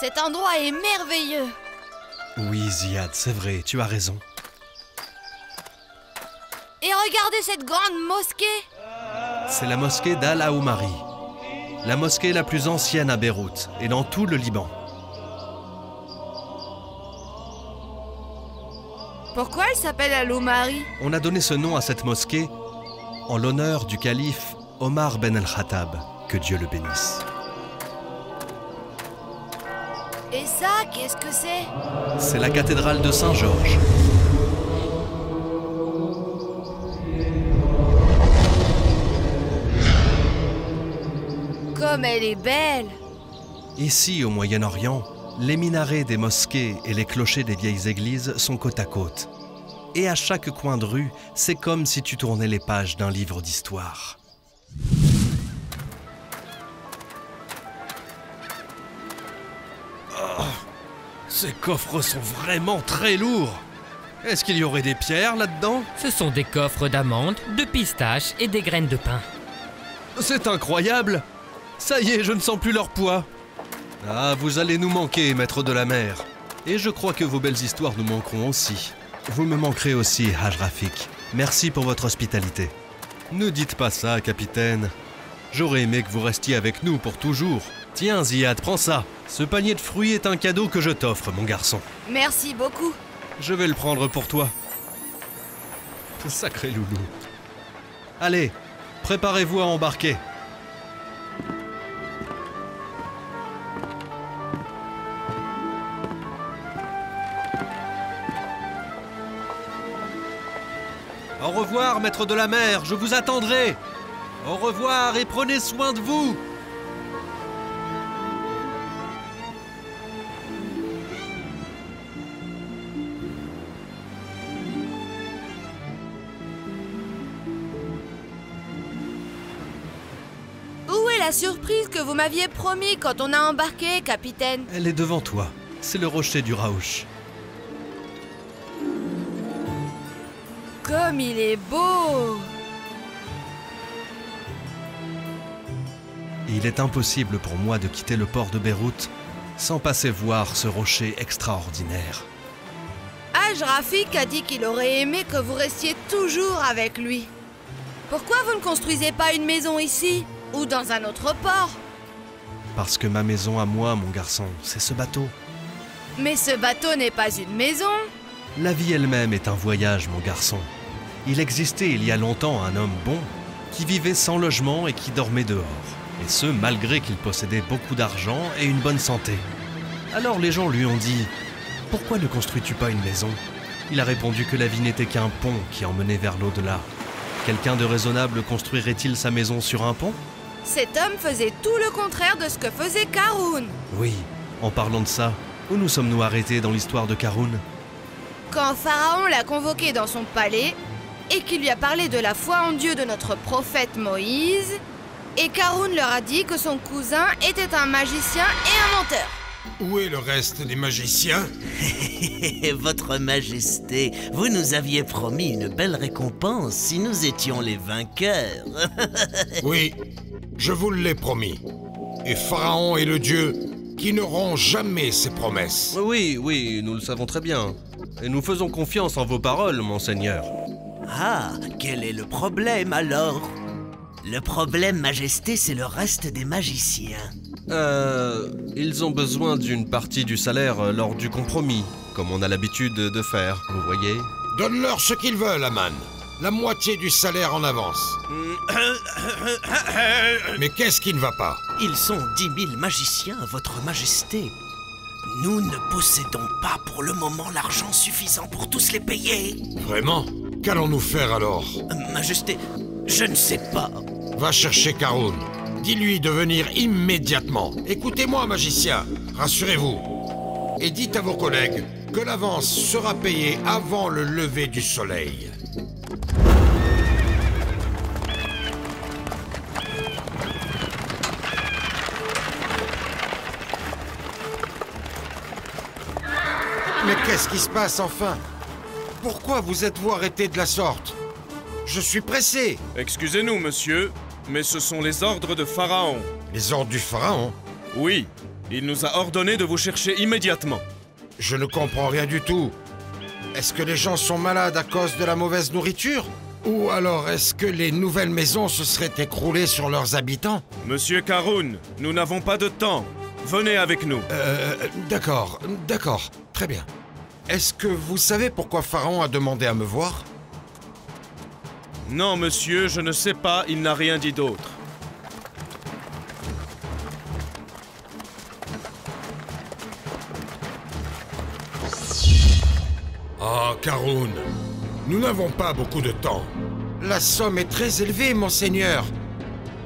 Cet endroit est merveilleux. Oui, Ziad, c'est vrai, tu as raison. Et regardez cette grande mosquée. C'est la mosquée d'Al-Aoumari, la mosquée la plus ancienne à Beyrouth et dans tout le Liban. Pourquoi elle s'appelle Al-Aoumari? On a donné ce nom à cette mosquée en l'honneur du calife Omar Ben el-Khattab, que Dieu le bénisse. Et ça, qu'est-ce que c'est? C'est la cathédrale de Saint-Georges. Comme elle est belle. Ici, au Moyen-Orient, les minarets des mosquées et les clochers des vieilles églises sont côte à côte. Et à chaque coin de rue, c'est comme si tu tournais les pages d'un livre d'histoire. Oh, ces coffres sont vraiment très lourds. Est-ce qu'il y aurait des pierres là-dedans? Ce sont des coffres d'amandes, de pistaches et des graines de pain. C'est incroyable! Ça y est, je ne sens plus leur poids. Ah, vous allez nous manquer, maître de la mer. Et je crois que vos belles histoires nous manqueront aussi. Vous me manquerez aussi, Haj Rafik. Merci pour votre hospitalité. Ne dites pas ça, capitaine. J'aurais aimé que vous restiez avec nous pour toujours. Tiens, Ziad, prends ça. Ce panier de fruits est un cadeau que je t'offre, mon garçon. Merci beaucoup. Je vais le prendre pour toi. Sacré loulou. Allez, préparez-vous à embarquer. Au revoir, maître de la mer, je vous attendrai. Au revoir et prenez soin de vous. Où est la surprise que vous m'aviez promis quand on a embarqué, capitaine? Elle est devant toi. C'est le rocher du Raouch. Comme il est beau! Il est impossible pour moi de quitter le port de Beyrouth sans passer voir ce rocher extraordinaire. Haj Rafik a dit qu'il aurait aimé que vous restiez toujours avec lui. Pourquoi vous ne construisez pas une maison ici ou dans un autre port? Parce que ma maison à moi, mon garçon, c'est ce bateau. Mais ce bateau n'est pas une maison. La vie elle-même est un voyage, mon garçon. Il existait il y a longtemps un homme bon qui vivait sans logement et qui dormait dehors. Et ce, malgré qu'il possédait beaucoup d'argent et une bonne santé. Alors les gens lui ont dit « Pourquoi ne construis-tu pas une maison ?» Il a répondu que la vie n'était qu'un pont qui emmenait vers l'au-delà. Quelqu'un de raisonnable construirait-il sa maison sur un pont? Cet homme faisait tout le contraire de ce que faisait Karoun. Oui, en parlant de ça, où nous sommes-nous arrêtés dans l'histoire de Karoun? Quand Pharaon l'a convoqué dans son palais et qu'il lui a parlé de la foi en Dieu de notre prophète Moïse, et Karoun leur a dit que son cousin était un magicien et un menteur. Où est le reste des magiciens? Votre Majesté, vous nous aviez promis une belle récompense si nous étions les vainqueurs. Oui, je vous l'ai promis. Et Pharaon est le dieu qui ne rompt jamais ses promesses. Oui, oui, nous le savons très bien. Et nous faisons confiance en vos paroles, monseigneur. Ah, quel est le problème alors? Le problème, Majesté, c'est le reste des magiciens. Ils ont besoin d'une partie du salaire lors du compromis, comme on a l'habitude de faire, vous voyez. Donne-leur ce qu'ils veulent, Aman. La moitié du salaire en avance. Mais qu'est-ce qui ne va pas? Ils sont 10 000 magiciens, Votre Majesté. Nous ne possédons pas pour le moment l'argent suffisant pour tous les payer. Vraiment? Qu'allons-nous faire alors? Majesté, je ne sais pas. Va chercher Karoun. Dis-lui de venir immédiatement. Écoutez-moi, magicien. Rassurez-vous. Et dites à vos collègues que l'avance sera payée avant le lever du soleil. Mais qu'est-ce qui se passe enfin? Pourquoi vous êtes-vous arrêté de la sorte? Je suis pressé. Excusez-nous, monsieur, mais ce sont les ordres de Pharaon. Les ordres du pharaon? Oui, Il nous a ordonné de vous chercher immédiatement. Je ne comprends rien du tout. Est-ce que les gens sont malades à cause de la mauvaise nourriture? Ou alors est-ce que les nouvelles maisons se seraient écroulées sur leurs habitants? Monsieur Karun, nous n'avons pas de temps. Venez avec nous. D'accord, très bien. Est-ce que vous savez pourquoi Pharaon a demandé à me voir? Non, monsieur, je ne sais pas, il n'a rien dit d'autre. Ah, Karun, nous n'avons pas beaucoup de temps. La somme est très élevée, monseigneur.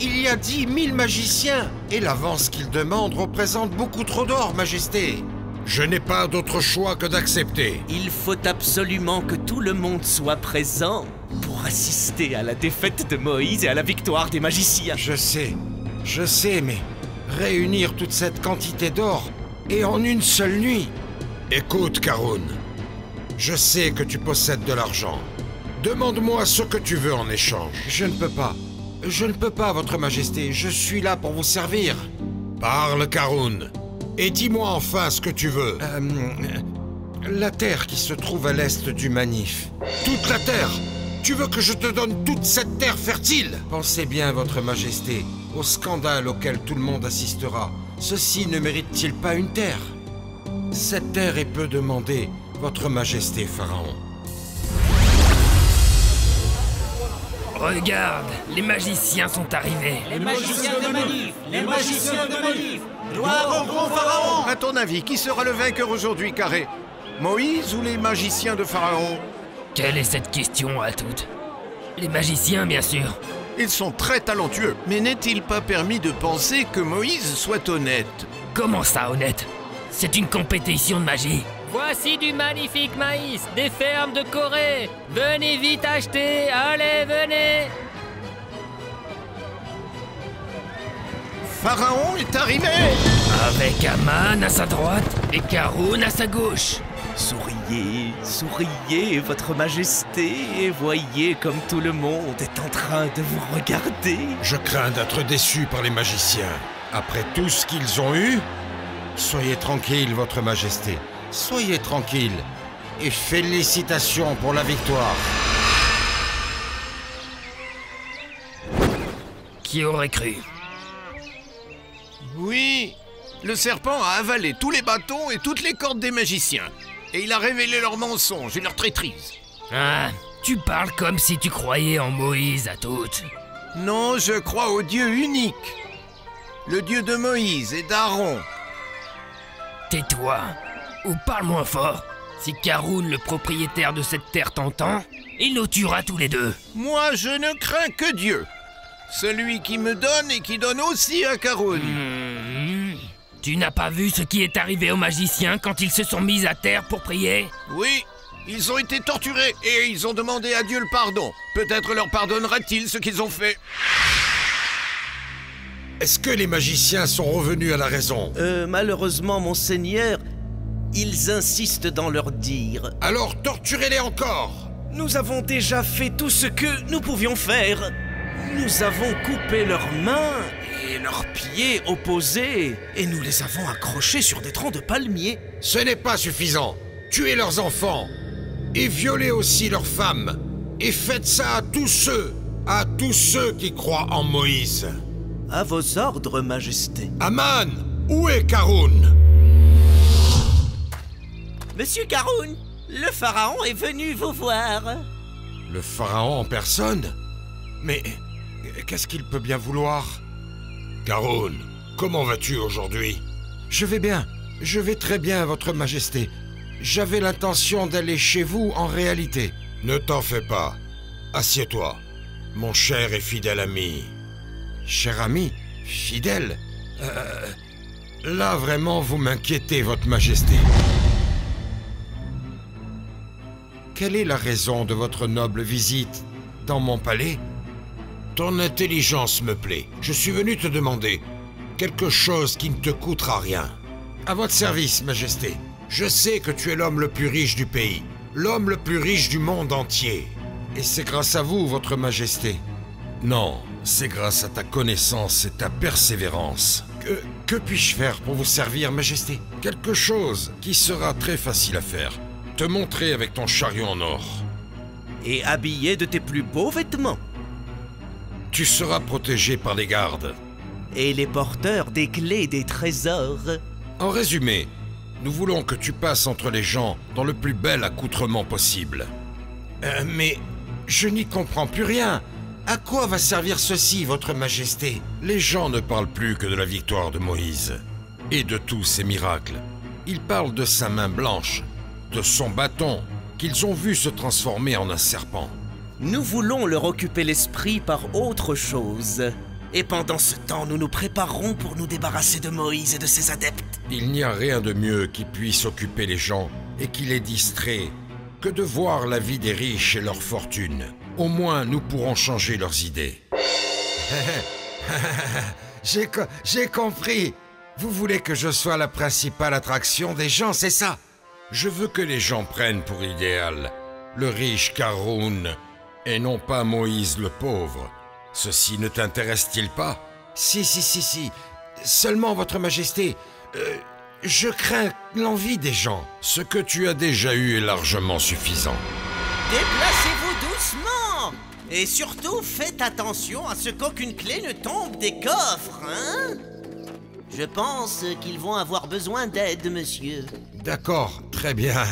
Il y a 10 000 magiciens, et l'avance qu'ils demandent représente beaucoup trop d'or, Majesté. Je n'ai pas d'autre choix que d'accepter. Il faut absolument que tout le monde soit présent pour assister à la défaite de Moïse et à la victoire des magiciens. Je sais, mais réunir toute cette quantité d'or, et en une seule nuit... Écoute, Karun, je sais que tu possèdes de l'argent. Demande-moi ce que tu veux en échange. Je ne peux pas. Je ne peux pas, votre majesté. Je suis là pour vous servir. Parle, Karun. Et dis-moi enfin ce que tu veux. La terre qui se trouve à l'est du Manif. Toute la terre? Tu veux que je te donne toute cette terre fertile? Pensez bien, votre majesté, au scandale auquel tout le monde assistera. Ceci ne mérite-t-il pas une terre? Cette terre est peu demandée, votre majesté, Pharaon. Regarde, les magiciens sont arrivés. Les magiciens de Manif! Les magiciens de Manif! Gloire au grand Pharaon! À ton avis, qui sera le vainqueur aujourd'hui, Carré? Moïse ou les magiciens de Pharaon? Quelle est cette question à toutes? Les magiciens, bien sûr. Ils sont très talentueux, mais n'est-il pas permis de penser que Moïse soit honnête? Comment ça, honnête? C'est une compétition de magie. Voici du magnifique maïs, des fermes de Corée. Venez vite acheter, allez, venez. Pharaon est arrivé! Avec Aman à sa droite et Karun à sa gauche. Souriez, souriez, votre majesté, et voyez comme tout le monde est en train de vous regarder. Je crains d'être déçu par les magiciens. Après tout ce qu'ils ont eu, soyez tranquille, votre majesté. Soyez tranquille. Et félicitations pour la victoire. Qui aurait cru? Oui, le serpent a avalé tous les bâtons et toutes les cordes des magiciens. Et il a révélé leurs mensonges et leurs traîtrises. Ah, tu parles comme si tu croyais en Moïse à toutes. Non, je crois au Dieu unique. Le Dieu de Moïse et d'Aaron. Tais-toi, ou parle moins fort. Si Karun, le propriétaire de cette terre, t'entend, il nous tuera tous les deux. Moi, je ne crains que Dieu. Celui qui me donne et qui donne aussi à Karun. Tu n'as pas vu ce qui est arrivé aux magiciens quand ils se sont mis à terre pour prier? Oui, ils ont été torturés et ils ont demandé à Dieu le pardon. Peut-être leur pardonnera-t-il ce qu'ils ont fait. Est-ce que les magiciens sont revenus à la raison? Malheureusement, monseigneur, ils insistent dans leur dire. Alors torturez-les encore! Nous avons déjà fait tout ce que nous pouvions faire. Nous avons coupé leurs mains et leurs pieds opposés, et nous les avons accrochés sur des troncs de palmiers. Ce n'est pas suffisant. Tuez leurs enfants, et violez aussi leurs femmes, et faites ça à tous ceux qui croient en Moïse. À vos ordres, Majesté. Aman, où est Karun? Monsieur Karun, le pharaon est venu vous voir. Le pharaon en personne? Mais qu'est-ce qu'il peut bien vouloir? Karun, comment vas-tu aujourd'hui? Je vais bien. Je vais très bien, votre majesté. J'avais l'intention d'aller chez vous en réalité. Ne t'en fais pas. Assieds-toi, mon cher et fidèle ami. Cher ami? Fidèle? Là, vraiment, vous m'inquiétez, votre majesté. Quelle est la raison de votre noble visite dans mon palais? Ton intelligence me plaît. Je suis venu te demander quelque chose qui ne te coûtera rien. À votre service, Majesté. Je sais que tu es l'homme le plus riche du pays, l'homme le plus riche du monde entier. Et c'est grâce à vous, votre Majesté. Non, c'est grâce à ta connaissance et ta persévérance Que puis-je faire pour vous servir, Majesté? Quelque chose qui sera très facile à faire. Te montrer avec ton chariot en or. Et habillé de tes plus beaux vêtements. Tu seras protégé par les gardes. Et les porteurs des clés des trésors. En résumé, nous voulons que tu passes entre les gens dans le plus bel accoutrement possible. Mais je n'y comprends plus rien. À quoi va servir ceci, votre Majesté? Les gens ne parlent plus que de la victoire de Moïse et de tous ses miracles. Ils parlent de sa main blanche, de son bâton, qu'ils ont vu se transformer en un serpent. Nous voulons leur occuper l'esprit par autre chose. Et pendant ce temps, nous nous préparerons pour nous débarrasser de Moïse et de ses adeptes. Il n'y a rien de mieux qui puisse occuper les gens et qui les distrait que de voir la vie des riches et leur fortune. Au moins, nous pourrons changer leurs idées. J'ai compris. Vous voulez que je sois la principale attraction des gens, c'est ça? Je veux que les gens prennent pour idéal le riche Karoun et non pas Moïse le pauvre. Ceci ne t'intéresse-t-il pas? Si. Seulement, votre Majesté, je crains l'envie des gens. Ce que tu as déjà eu est largement suffisant. Déplacez-vous doucement! Et surtout, faites attention à ce qu'aucune clé ne tombe des coffres, hein? Je pense qu'ils vont avoir besoin d'aide, monsieur. D'accord, très bien.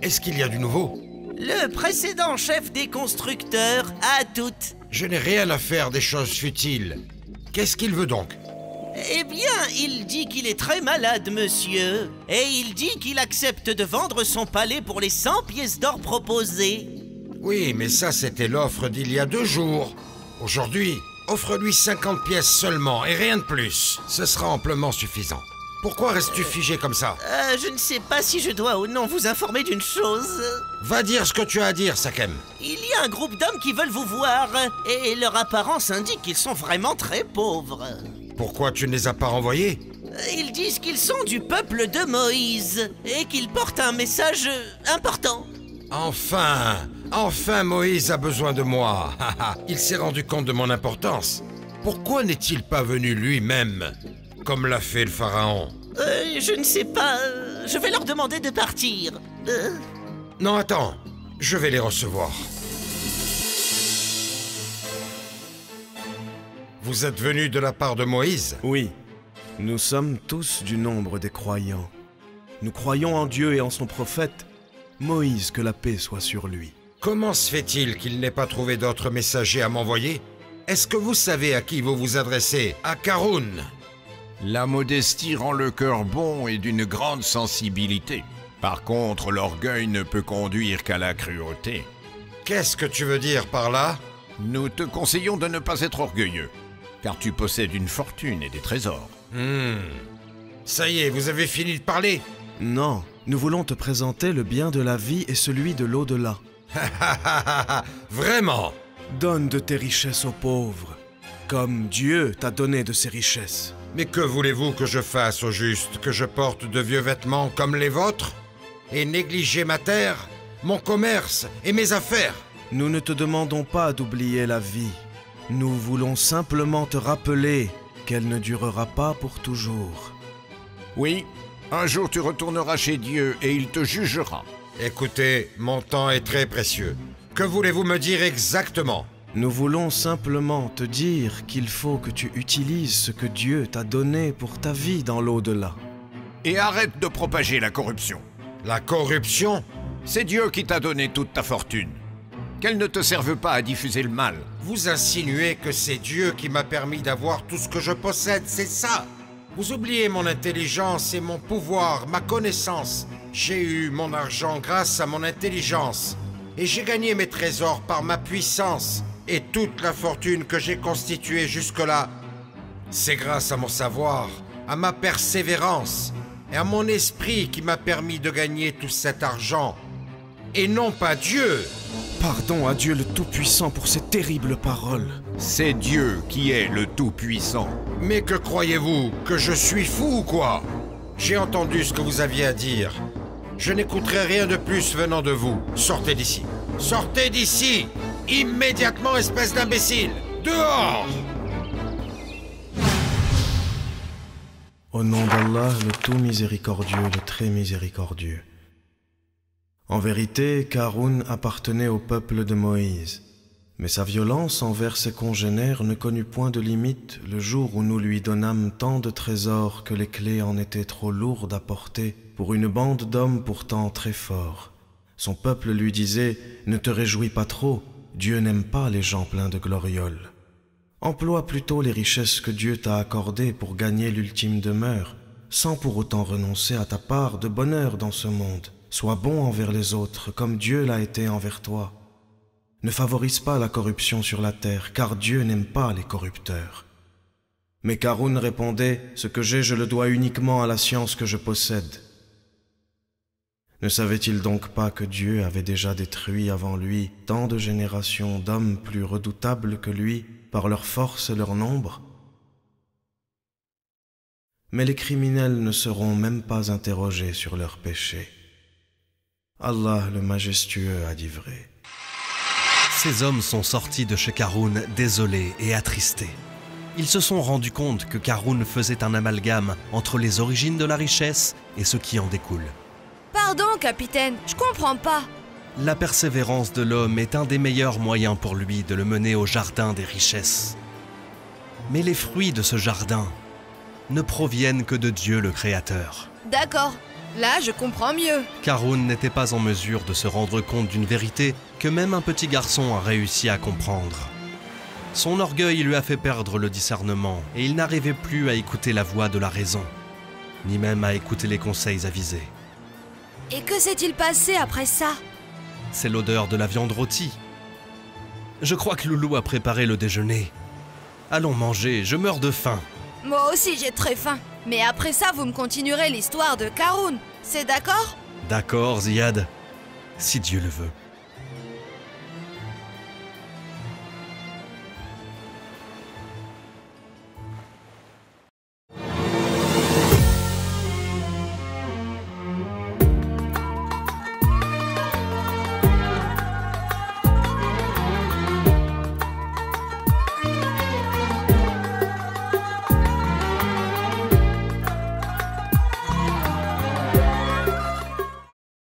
Est-ce qu'il y a du nouveau? Le précédent chef des constructeurs a tout. Je n'ai rien à faire des choses futiles. Qu'est-ce qu'il veut donc? Eh bien, il dit qu'il est très malade, monsieur. Et il dit qu'il accepte de vendre son palais pour les 100 pièces d'or proposées. Oui, mais ça, c'était l'offre d'il y a 2 jours. Aujourd'hui, offre-lui 50 pièces seulement et rien de plus. Ce sera amplement suffisant. Pourquoi restes-tu figé comme ça? Je ne sais pas si je dois ou non vous informer d'une chose. Va dire ce que tu as à dire, Sakem. Il y a un groupe d'hommes qui veulent vous voir. Et leur apparence indique qu'ils sont vraiment très pauvres. Pourquoi tu ne les as pas renvoyés? Ils disent qu'ils sont du peuple de Moïse et qu'ils portent un message important. Enfin Moïse a besoin de moi. Il s'est rendu compte de mon importance. Pourquoi n'est-il pas venu lui-même, comme l'a fait le pharaon? Je ne sais pas. Je vais leur demander de partir. Non, attends. Je vais les recevoir. Vous êtes venus de la part de Moïse? Oui. Nous sommes tous du nombre des croyants. Nous croyons en Dieu et en son prophète, Moïse, que la paix soit sur lui. Comment se fait-il qu'il n'ait pas trouvé d'autres messagers à m'envoyer? Est-ce que vous savez à qui vous vous adressez? À Karoun? La modestie rend le cœur bon et d'une grande sensibilité. Par contre, l'orgueil ne peut conduire qu'à la cruauté. Qu'est-ce que tu veux dire par là? Nous te conseillons de ne pas être orgueilleux, car tu possèdes une fortune et des trésors. Ça y est, vous avez fini de parler? Non, nous voulons te présenter le bien de la vie et celui de l'au-delà. Vraiment? Donne de tes richesses aux pauvres, comme Dieu t'a donné de ses richesses. Mais que voulez-vous que je fasse au juste? Que je porte de vieux vêtements comme les vôtres? Et négliger ma terre, mon commerce et mes affaires? Nous ne te demandons pas d'oublier la vie. Nous voulons simplement te rappeler qu'elle ne durera pas pour toujours. Oui, un jour tu retourneras chez Dieu et il te jugera. Écoutez, mon temps est très précieux. Que voulez-vous me dire exactement? Nous voulons simplement te dire qu'il faut que tu utilises ce que Dieu t'a donné pour ta vie dans l'au-delà. Et arrête de propager la corruption. La corruption? C'est Dieu qui t'a donné toute ta fortune. Qu'elle ne te serve pas à diffuser le mal. Vous insinuez que c'est Dieu qui m'a permis d'avoir tout ce que je possède, c'est ça? Vous oubliez mon intelligence et mon pouvoir, ma connaissance. J'ai eu mon argent grâce à mon intelligence. Et j'ai gagné mes trésors par ma puissance. Et toute la fortune que j'ai constituée jusque-là, c'est grâce à mon savoir, à ma persévérance et à mon esprit qui m'a permis de gagner tout cet argent. Et non pas Dieu. Pardon à Dieu le Tout-Puissant pour ces terribles paroles. C'est Dieu qui est le Tout-Puissant. Mais que croyez-vous? Que je suis fou ou quoi? J'ai entendu ce que vous aviez à dire. Je n'écouterai rien de plus venant de vous. Sortez d'ici. Sortez d'ici! Immédiatement, espèce d'imbécile! Dehors! Au nom d'Allah, le tout miséricordieux, le très miséricordieux. En vérité, Karun appartenait au peuple de Moïse. Mais sa violence envers ses congénères ne connut point de limite le jour où nous lui donnâmes tant de trésors que les clés en étaient trop lourdes à porter pour une bande d'hommes pourtant très forts. Son peuple lui disait « Ne te réjouis pas trop, Dieu n'aime pas les gens pleins de glorioles. Emploie plutôt les richesses que Dieu t'a accordées pour gagner l'ultime demeure, sans pour autant renoncer à ta part de bonheur dans ce monde. Sois bon envers les autres comme Dieu l'a été envers toi. Ne favorise pas la corruption sur la terre, car Dieu n'aime pas les corrupteurs. » Mais Karun répondait « Ce que j'ai, je le dois uniquement à la science que je possède. » Ne savait-il donc pas que Dieu avait déjà détruit avant lui tant de générations d'hommes plus redoutables que lui par leur force et leur nombre? Mais les criminels ne seront même pas interrogés sur leurs péchés. Allah le majestueux a dit vrai. Ces hommes sont sortis de chez Karun désolés et attristés. Ils se sont rendus compte que Karun faisait un amalgame entre les origines de la richesse et ce qui en découle. Pardon, capitaine, je comprends pas. La persévérance de l'homme est un des meilleurs moyens pour lui de le mener au jardin des richesses. Mais les fruits de ce jardin ne proviennent que de Dieu le Créateur. D'accord, là je comprends mieux. Karun n'était pas en mesure de se rendre compte d'une vérité que même un petit garçon a réussi à comprendre. Son orgueil lui a fait perdre le discernement et il n'arrivait plus à écouter la voix de la raison, ni même à écouter les conseils avisés. Et que s'est-il passé après ça? C'est l'odeur de la viande rôtie. Je crois que Loulou a préparé le déjeuner. Allons manger, je meurs de faim. Moi aussi j'ai très faim. Mais après ça, vous me continuerez l'histoire de Karun, c'est d'accord? D'accord, Ziad, si Dieu le veut.